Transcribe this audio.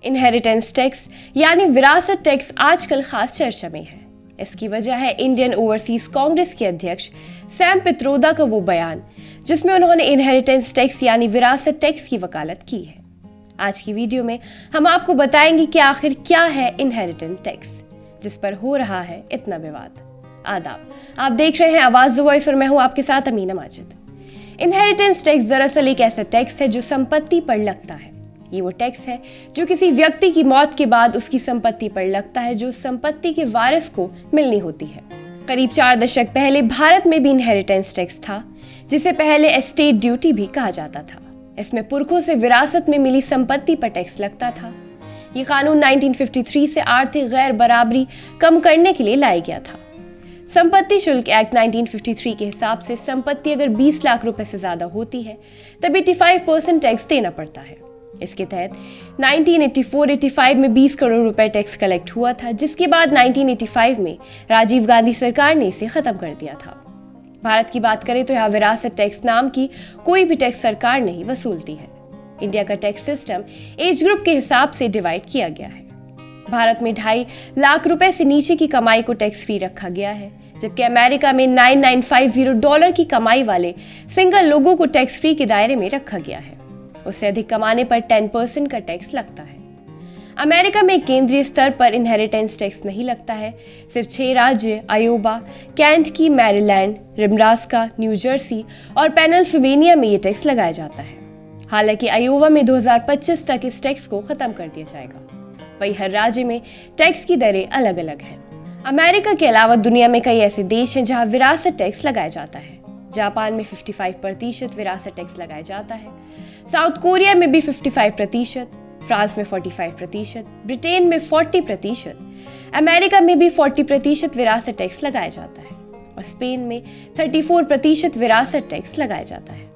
Inheritance tax यानी विरासत tax आजकल खास चर्चा में है। इसकी वजह है इंडियन ओवरसीज कांग्रेस के अध्यक्ष सैम पित्रोदा का वो बयान जिसमें उन्होंने इनहेरिटेंस टैक्स यानी विरासत टैक्स की वकालत की है। आज की वीडियो में हम आपको बताएंगे कि आखिर क्या है इनहेरिटेंस टैक्स जिस पर हो रहा है इतना विवाद। आदाब, आप देख रहे हैं आवाज द वॉइस और मैं हूं आपके साथ अमीना माजिद। इनहेरिटेंस टैक्स दरअसल एक ऐसा टैक्स है जो संपत्ति पर लगता है। ये वो टैक्स है जो किसी व्यक्ति की मौत के बाद उसकी संपत्ति पर लगता है जो संपत्ति के वारिस को मिलनी होती है। करीब 4 दशक पहले भारत में भी इनहेरिटेंस टैक्स था जिसे पहले एस्टेट ड्यूटी भी कहा जाता था। इसमें पुरखों से विरासत में मिली संपत्ति पर टैक्स लगता था। ये कानून 1953 से आर्थिक गैर बराबरी कम करने के लिए लाया गया था। संपत्ति शुल्क एक्ट 1953 के हिसाब से संपत्ति अगर 20 लाख रुपए से ज्यादा होती है तब 85% टैक्स देना पड़ता है। इसके तहत 1984-85 में 20 करोड़ रुपए टैक्स कलेक्ट हुआ था, जिसके बाद 1985 में राजीव गांधी सरकार ने इसे खत्म कर दिया था। भारत की बात करें तो यहाँ विरासत टैक्स नाम की कोई भी टैक्स सरकार नहीं वसूलती है। इंडिया का टैक्स सिस्टम एज ग्रुप के हिसाब से डिवाइड किया गया है। भारत में 2.5 लाख रुपए से नीचे की कमाई को टैक्स फ्री रखा गया है, जबकि अमेरिका में $9950 की कमाई वाले सिंगल लोगों को टैक्स फ्री के दायरे में रखा गया है। उससे अधिक कमाने पर 10% का टैक्स लगता है। अमेरिका में केंद्रीय स्तर पर इनहेरिटेंस टैक्स नहीं लगता है। सिर्फ 6 राज्य Iowa, Kentucky, Maryland, Nebraska, new Jersey और पेनसिल्वेनिया में ये टैक्स लगाया जाता है। हालांकि आयोवा में 2025 तक इस टैक्स को खत्म कर दिया जाएगा। वहीं हर राज्य में टैक्स की दरें अलग अलग हैं। अमेरिका के अलावा दुनिया में कई ऐसे देश हैं जहां विरासत टैक्स लगाया जाता है। जापान में 55% विरासत टैक्स लगाया जाता है। साउथ कोरिया में भी 55%, फ्रांस में 45%, ब्रिटेन में 40%, अमेरिका में भी 40% विरासत टैक्स लगाया जाता है और स्पेन में 34% विरासत टैक्स लगाया जाता है।